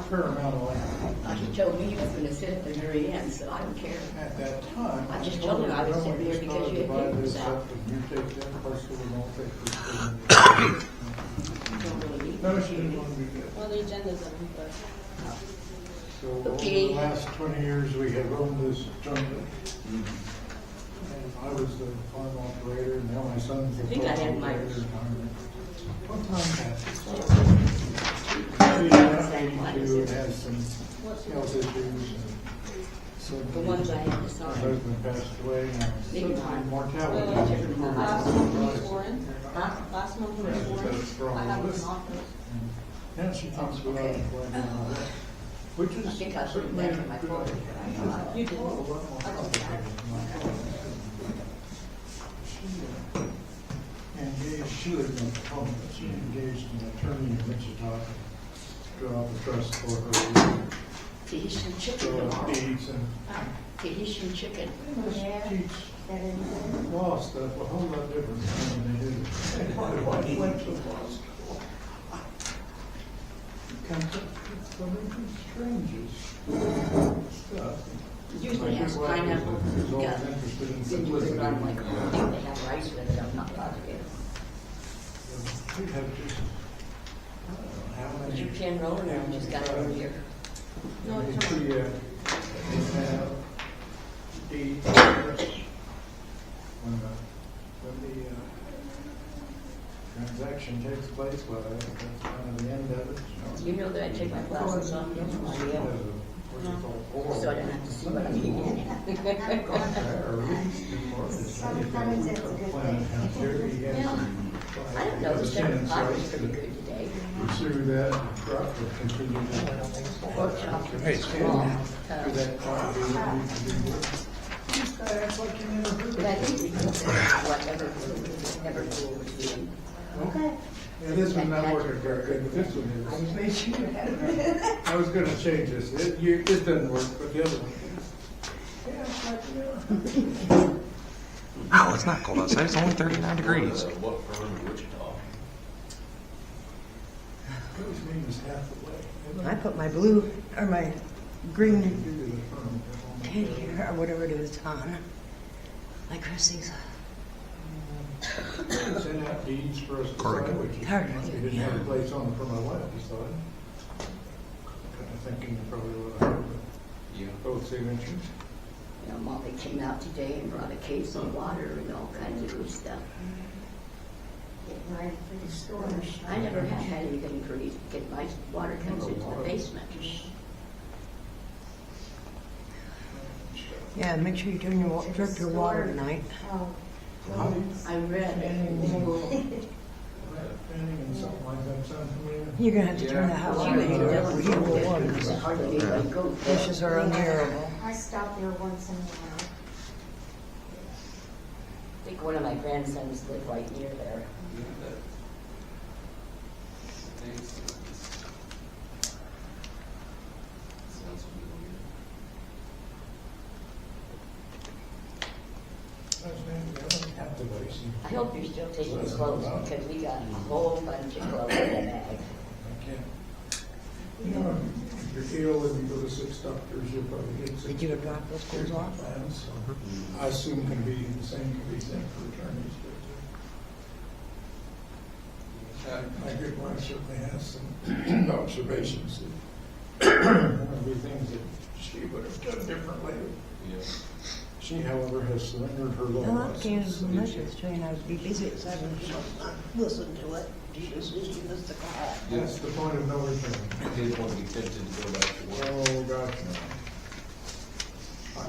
fair amount of land. He told me he was gonna sit at the very end, so I don't care. At that time. I just told him I would sit there because you had papers out. You take that parcel, we don't take this. You don't really need No, she didn't want to do that. Well, the agenda's on, but. So over Okay. the last 20 years, we have owned this tournament. And I was the farm operator, and now my son's the I think I farm had my- operator. What time passes? It has some health issues. And so The ones I had to my sign. husband passed away, and Maybe some not. mortality. Last month was sworn. Huh? Last month was sworn. I have an office. Now she talks about Okay. it, which is I think I put it certainly back in my good. folder. You did. A lot more complicated than mine. She lived in Tacoma, but she engaged an attorney in Wichita to draw up a trust for her Tahitian chicken tomorrow. deeds and Tahitian chicken. teach law stuff a whole lot different than they do. My wife went to law school. Comes up with some of the strangest stuff. Usually My has good wife pineapple. is always Yeah. interested in Then you put it simplicity. on like, I think they have rice with it, I'm not positive. We have just, I don't know, how Is many. your pen rolling or I just got it over here? No, it's It's not. the, deed first, when the transaction takes place, well, that's kind of the end of it. You know that I take my glasses off, you have no idea. So I don't have to see what I'm doing. I don't know, the second pie was pretty good today. Pursue that, drop the continued. Pork chop was small. That's like you never heard. But I think we can say whatever, never go over to them. Okay. Yeah, this one's not working very good, but this one is. I was gonna change this. It doesn't work, but the other one. Yeah, it's like, Oh, it's not cold outside. It's only 39 degrees. What firm in Wichita? Those means half the way. I put my blue, or my green Due to the firm. teddy or whatever it is on, like Chrissy's. Send out deeds for us to sign, Correct. which is, Correct. we didn't have a place on for my wife to sign. Kind of thinking you probably would have heard, Yeah. but both signatures. You know, Molly came out today and brought a case of water and all kinds of good stuff. I never have had anything pretty, get my water comes into the basement. Yeah, and make sure you turn your drip your water tonight. I read Fanning and something like that, sound familiar? You're gonna have to turn the hot water heater up or you will water. Dishes are unbearable. I stop there once in a while. I think one of my grandsons lived right near there. Sounds familiar. I hope you're still taking clothes because we got a whole bunch of clothes in the bag. You know, if you're ill and you go to 6 doctors, you'll probably get 6. Did you drop those clothes off? Plans, so I assume the same can be said for attorneys. But, my good wife certainly has some observations that one of the things that she would have done differently. Yeah. She, however, has surrendered her law No, I came license. to the message saying I'd be busy at 7, so I listened to it. She just missed the call. That's the point of no return. I didn't want to be tempted to go back to work. Oh, gosh, no. I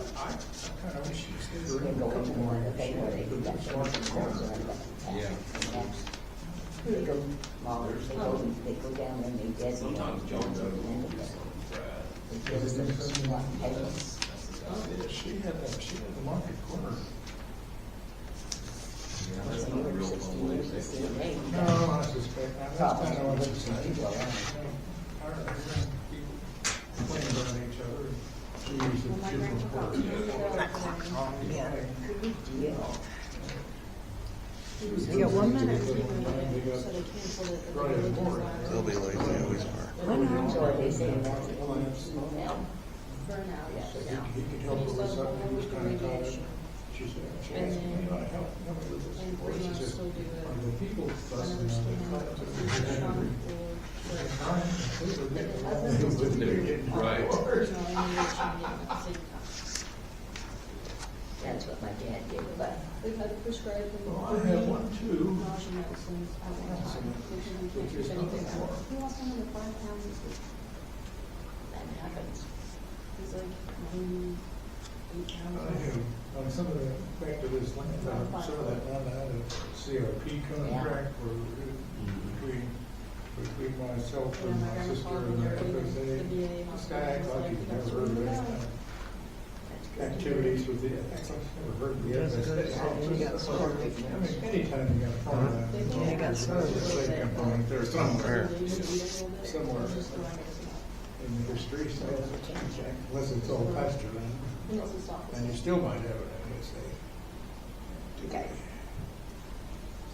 kind of wish she stayed They around go a couple into more one, years. they know they do that. Yeah. They go, Molly, they go down and they designate. Sometimes John does. They give us some lot papers. Yeah, she had the market corner. Yeah, So that's you not were real 16 fun years, way to 16 days. No, I suspect, that's kind of what it's saying. People complain about each other. She used Well, my it grandpa got different me words. Yeah. Yeah. You got 1 minute. So they canceled it. Friday morning. They'll be late, they always are. So they say that's it. Now, For now, yeah, for He now. could help her with something, he was kind of tired. She said, she And asked me, then- "Can I help with this?" And Or 3 she months said, still do "Are it. the people fussing Another scan, on the Turon or They're getting Right. worse. No, and then it's changing at the same time. that's what my dad did, but They've had to prescribe them. Well, I have one too. Nausea medicines at one time, because we can't Which is keep not anything far. out. He lost another 5 pounds this week. that happens. He's like 98 pounds. I have, on some of the, back to this land, some of that land, I had a CRP contract for, between myself Yeah, and my my grandma sister called and me that, early, because the they, VA this hospital guy act was like like, he's "That's never heard of really any bad." That's good. activities with the, never heard of the That's FSA. good. You got started. I mean, anytime you got a farmland, They there's told you got always started. a state component there somewhere They used to eat it a little bit, Somewhere. it's just throwing it out. in the history, so unless it's all pasture land, Unless it's off. and you still might have it, I guess. Okay.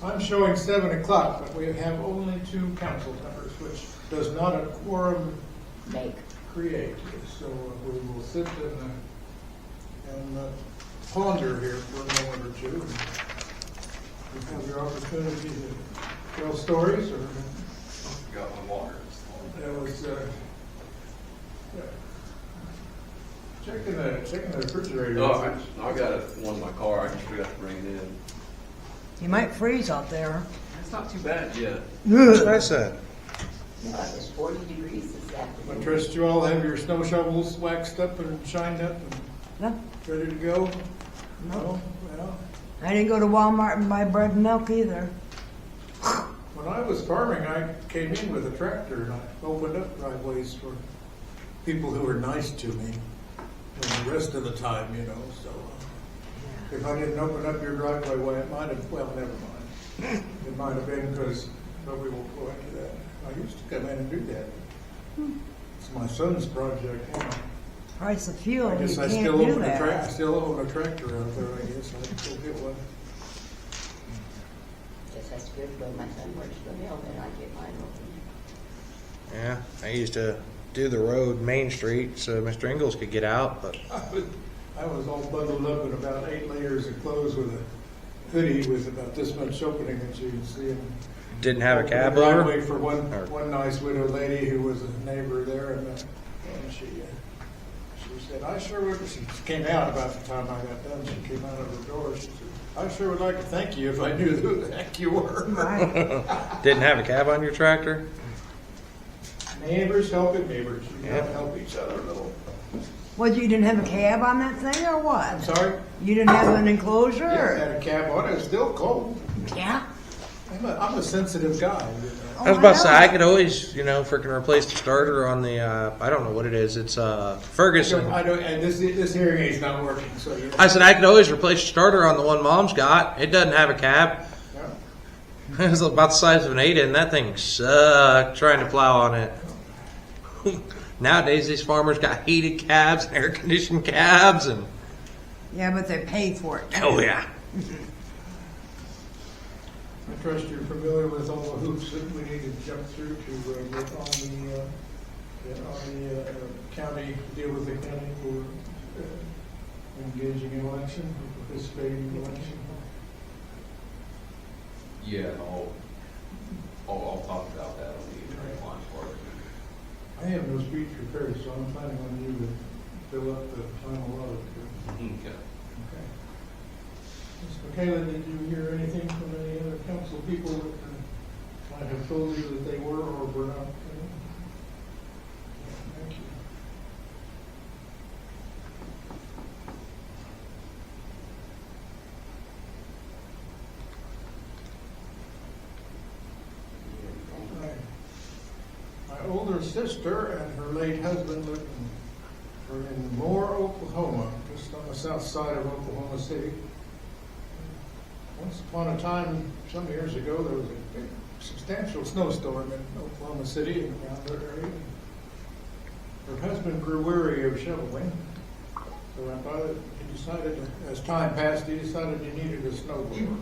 I'm showing 7 o'clock, but we have only 2 council members, which does not a quorum Make. create. So we will sit and ponder here for a moment or two. You have your opportunity to tell stories, or Got my water. that was, yeah. Checking the refrigerator. Oh, I got one in my car, I just forgot to bring it in. You might freeze out there. It's not too bad yet. That's what I said. No, it was 40 degrees this I afternoon. trust you all have your snow shovels waxed up and shined up and No, ready to go? no. Well, I didn't go to Walmart and buy bread and milk either. when I was farming, I came in with a tractor and I opened up driveways for people who were nice to me. And the rest of the time, you know, so if I didn't open up your driveway, well, it might have, well, never mind. It might have been because, but we won't go into that. I used to come in and do that. It's my son's project, you know. Price of fuel, I you guess I can't still do own a I that. still own a tractor out there, I guess. I can still get one. Guess that's good, but my son works for the mill, then I get mine open. Yeah, I used to do the road Main Street so Mr. Ingalls could get out, but I was all bundled up in about 8 layers of clothes with a hoodie with about this much opening that you can see. And didn't have a cab driveway over. for one Or- nice widow lady who was a neighbor there, and she said, "I sure would." She came out about the time I got done. She came out of her door. She said, "I sure would like to thank you if I knew who the heck you were." Right. Didn't have a cab on your tractor? Neighbors helping neighbors. You gotta Yeah. help each other a little. Well, you didn't have a cab on that thing or I'm what? sorry. You didn't have an enclosure? Yeah, I or- had a cab on. It was still cold. Yeah. I'm a sensitive guy. You know. Oh, I was about to say, I know. could always, freaking replace the starter on the, I don't know what it is. It's Ferguson. I don't, and this hearing aid's not working, so you. I said I could always replace the starter on the one Mom's got. It doesn't have a cab. Yeah. It was about the size of an 8, and that thing sucked trying to plow on it. Nowadays, these farmers got heated cabs and air-conditioned cabs, and Yeah, but they pay for it. oh yeah. I trust you're familiar with all the hoops that we need to jump through to get on the county, deal with the county for engaging in election, participating in election. Yeah, I'll talk about that on the attorney line part. I have no speech prepared, so I'm planning on you to fill up the final load. Okay. Okay. Ms. Michaela, did you hear anything from any other council people that might have told you that they were or were not? Thank you. My older sister and her late husband were in Moore, Oklahoma, just on the south side of Oklahoma City. Once upon a time, some years ago, there was a big, substantial snowstorm in Oklahoma City and around that area. Her husband grew weary of shoveling, so he decided, as time passed, he decided he needed a snowblower.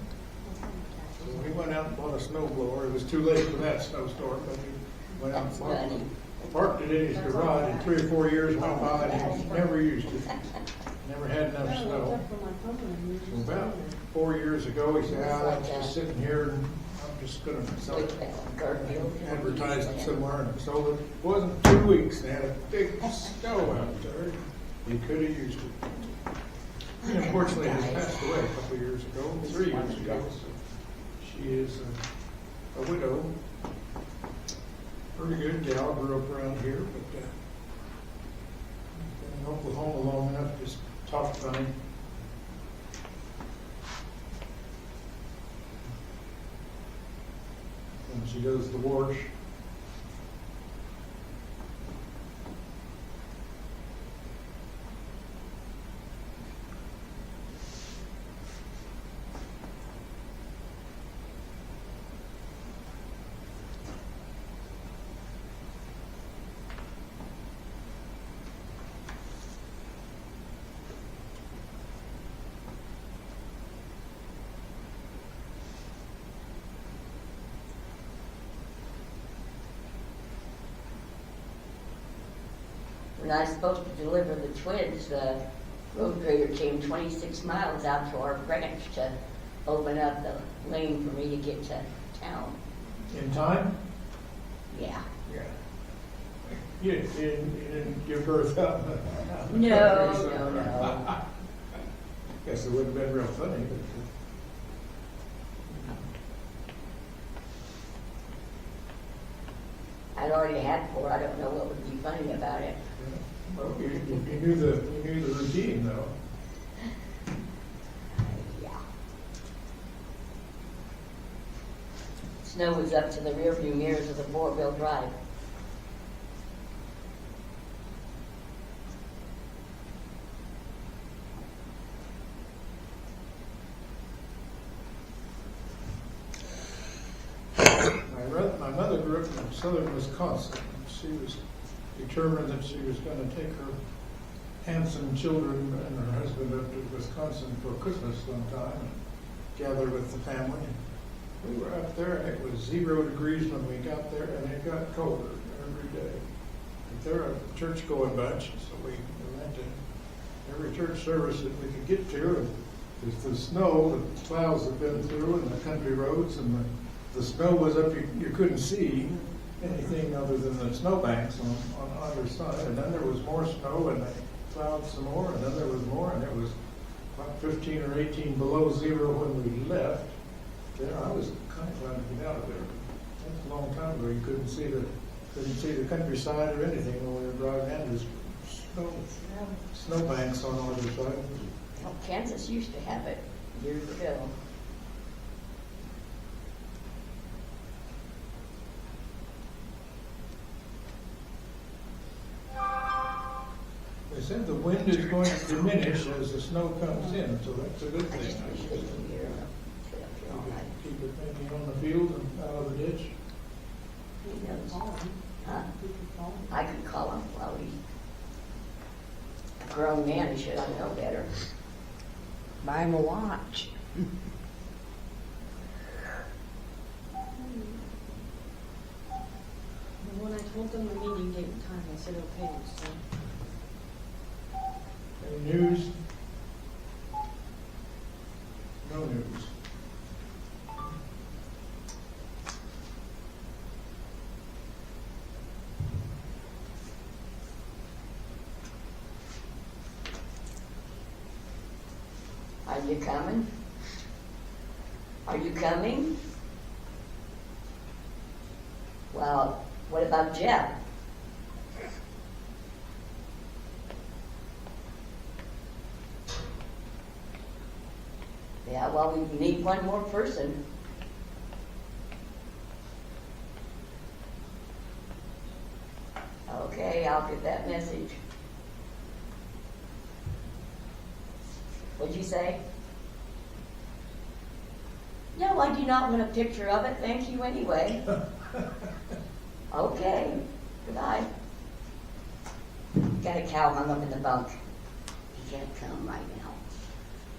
So we went out and bought a snow blower. It was too late for that snowstorm, but we went out and That's bought funny. it. Parked it in his garage, and 3 or 4 years went by, and he never used it. Never had enough snow. So about 4 years ago, he said, I'm just sitting here, and I'm just gonna sell it. Advertised it somewhere, and sold it. It wasn't 2 weeks, they had a big snow out there. He could have used it. And unfortunately, he passed away a couple of years ago, 3 years ago. So she is a widow. Pretty good gal, grew up around here, but been in Oklahoma long enough, just talked funny. And she does the wash. When I was supposed to deliver the twins, the road grader came 26 miles out to our branch to open up the lane for me to get to town. In time? Yeah. Yeah. You didn't give birth out? No. Guess it would have been real funny, but. I'd already had 4. I don't know what would be funny about it. Well, you knew the routine though. Yeah. Snow was up to the rearview mirrors of the 4-wheel drive. My mother grew up in southern Wisconsin. And she was determined that she was going to take her handsome children and her husband up to Wisconsin for Christmas one time and gather with the family. We were up there and it was 0 degrees when we got there, and it got colder every day. But they're a church-going bunch, so we went to every church service that we could get to. And with the snow, the clouds had been through, and the country roads, and the snow was up, you couldn't see anything other than the snowbanks on either side. And then there was more snow, and they plowed some more, and then there was more, and it was about 15 or 18 below 0 when we left. There, I was kind of glad to get out of there. That's a long time ago. You couldn't see the countryside or anything when we were driving in. There's snowbanks on either side. Well, Kansas used to have it years ago. They said the wind is going to diminish as the snow comes in, so that's a good I thing. just wish they could hear them. Stay up here all night. Keep it maybe on the field and out of the ditch. He knows. Huh? You could call him. I could call him while he's a grown man. He should I know better. Buy him a watch. And when I told them the meeting date and time, I said, okay, so. Any news? No news. Are you coming? Are you coming? Well, what about Jeff? Yeah, well, we need one more person. Okay, I'll get that message. What'd you say? No, I do not want a picture of it. Thank you anyway. Okay, goodbye. Got a cow hung up in the bunk. He can't come right now.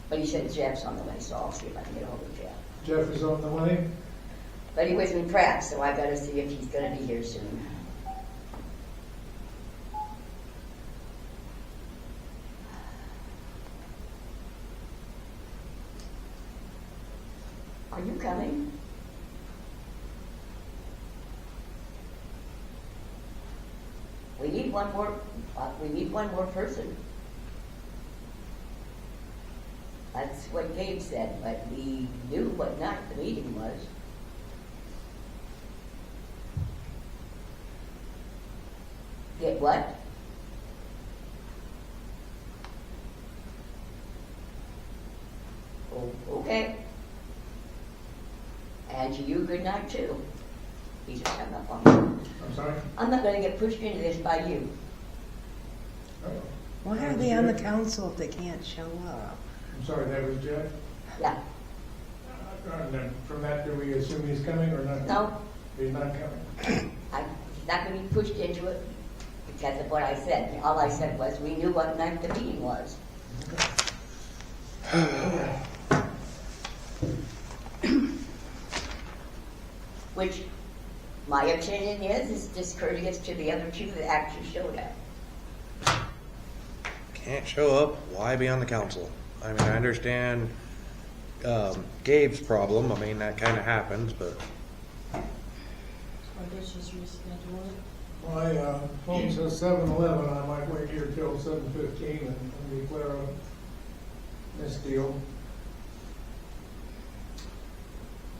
But he said Jeff's on the way, so I'll see if I can get hold of Jeff. Jeff is on the way. But he was in Pratt, so I gotta see if he's gonna be here soon. Are you coming? We need one more person. That's what Gabe said, but we knew what night the meeting was. Get what? Oh, okay. And to you, good night too. He just hung up on me. I'm sorry? I'm not gonna get pushed into this by you. Oh, Why are they on the council if they can't show up? I'm sorry, that was Jeff? Yeah, And then from that, do we assume he's coming or not? no, He's not coming. he's not gonna be pushed into it because of what I said. All I said was, we knew what night the meeting was. Which, my opinion is discourteous to the other two that actually showed up. Can't show up, why be on the council? I mean, I understand Gabe's problem, I mean, that kind of happens, but So I guess just reschedule it. My phone says 7:11. I might wait here till 7:15 and declare this deal,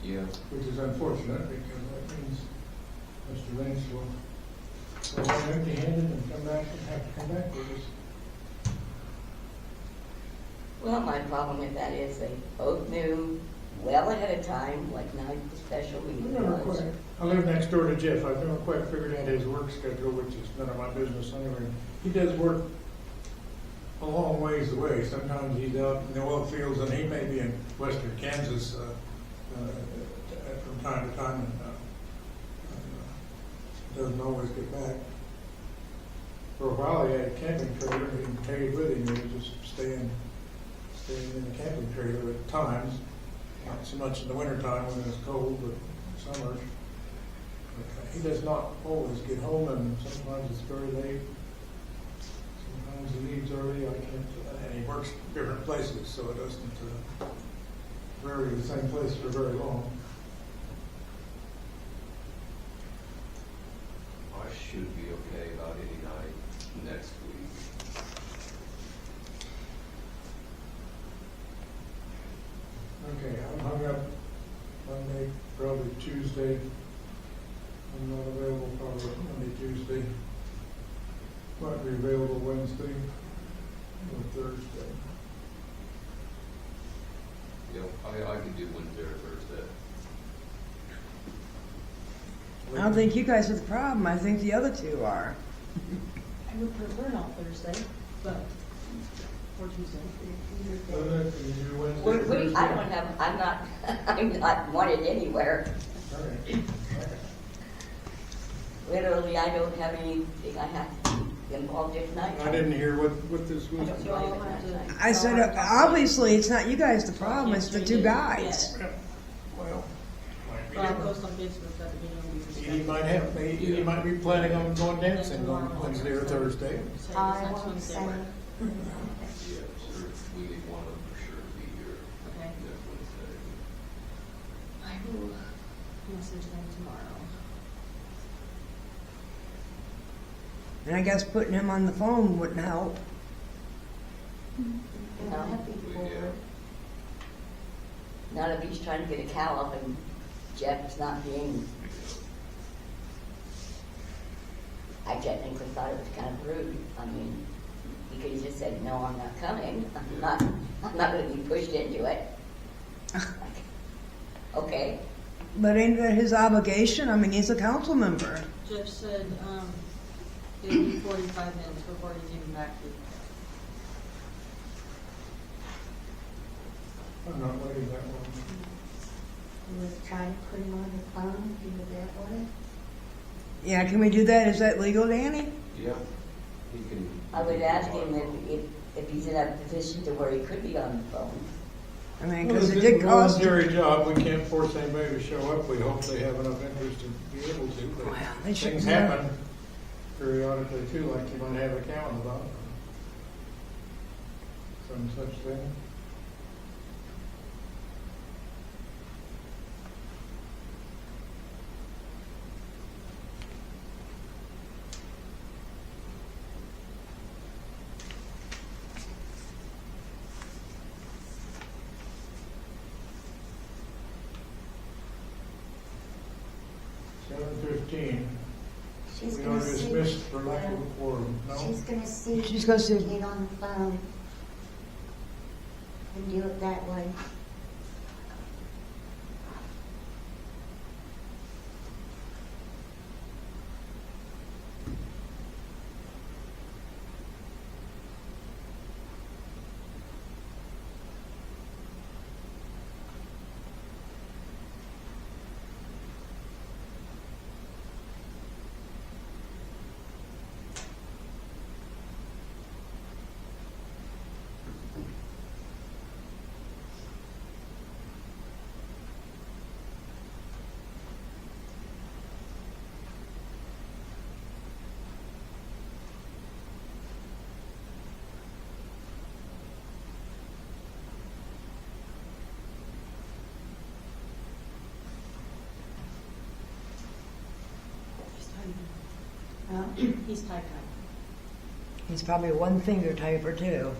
Yeah, which is unfortunate because that means Mr. Lynch will go empty-handed and come back and have to come back with us. Well, my problem with that is they both knew well ahead of time what night the special I've meeting never was. quite, I live next door to Jeff. I've never quite figured out his work schedule, which is none of my business anyway. He does work a long ways away. Sometimes he's out in the oil fields and he may be in western Kansas from time to time and doesn't always get back. For a while he had a camping trailer and he carried with him. He was just staying in the camping trailer at times. Not so much in the wintertime when it's cold, but summers. But he does not always get home, and sometimes it's very late. Sometimes he leaves early. I can't, and he works different places, so it doesn't vary the same place for very long. I should be okay about any night next week. Okay, I'm hung up Monday, probably Tuesday. I'm not available probably Monday, Tuesday. Might be available Wednesday or Thursday. Yep, I could do Wednesday or Thursday. I don't think you guys are the problem, I think the other two are. I would prefer not Thursday, but, or Tuesday. Can you do Wednesday or Thursday? I don't have, I'm not wanted anywhere. All right. Literally, I don't have anything I have to be involved in tonight. I didn't hear what this was. I don't So I'll even have have to. time. I said, obviously, it's not you guys the problem, it's the two guys. Well, might be But I'll different. post on Facebook that the meeting He might have, he might be planning on going dancing on Wednesday or Thursday. So I it's next won't Wednesday, say. right? Yeah, sure, we need one of them for sure to be here Okay. next Wednesday. I will message them tomorrow. And I guess putting him on the phone wouldn't help. No, Yeah. none of he's trying to get a cow up and Jeff is not being. I technically thought it was kind of rude. I mean, he could have just said, no, I'm not coming. I'm not gonna be pushed into it. Okay, But ain't that his obligation? I mean, he's a council member. Jeff said, it'll be 45 minutes before he's even back to you. I'm not waiting that long. You was trying to put him on the phone, do that way. Yeah, can we do that? Is that legal, Danny? Yeah, he can. I would ask him if he's in a position to where he could be on the phone. I mean, Well, because it it's did a cost. voluntary job, we can't force anybody to show up, we hope they have enough interest to be able to, but Well, they should things know. happen periodically too, like you might have a calendar about, some such thing. $7:15. She's We are gonna see. dismissed for lack of a quorum, no? She's gonna see. if She's gonna she can see. Get on the phone and do it that way. Huh? He's typing. He's probably a one finger typer too.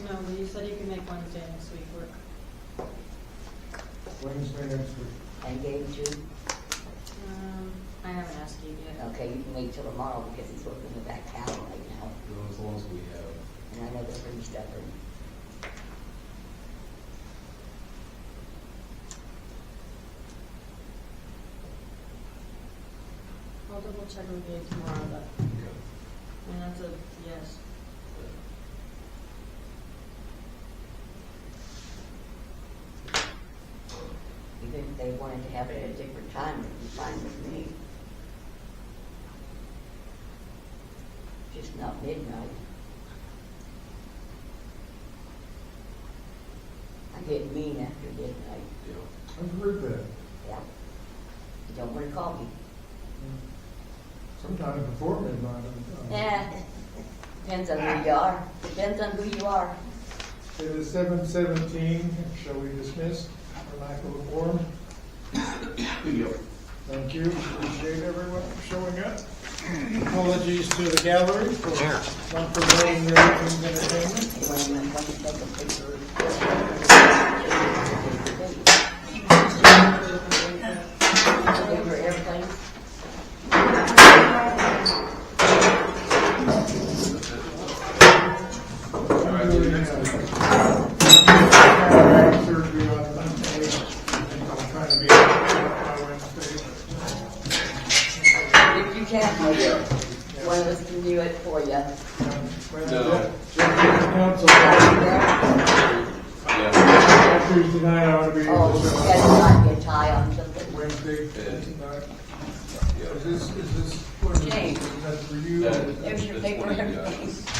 No, but you said you could make Wednesday next week work. Wednesday next week. And gave you, I haven't asked you yet. okay, you can wait till tomorrow because he's working with that cow right now. As long as we have. And I know they're pretty stubborn. I'll double check with you tomorrow, but, I mean, that's a yes. Even if they wanted to have it at a different time, it'd be fine with me. Just not midnight. I get mean after midnight. Yeah. I've heard that. Yeah. You don't want to call me. Sometimes before midnight. Yeah. Depends on who you are. Depends on who you are. It is 7:17, shall we dismiss for lack of a quorum? Yep. Thank you, appreciate everyone for showing up. Apologies to the gallery for not providing their own entertainment. When you take a picture. Paper airplanes. Surgery on Monday, and I'm trying to be by Wednesday. If you can't make it, one of us can do it for you. No. Council, Yeah. Tuesday night, I want to be able Oh, to you show guys up. might get tie on something. Wednesday, tonight. Is this, what is this? James. That's for you? That- There's your that's paper one of you airplanes. guys.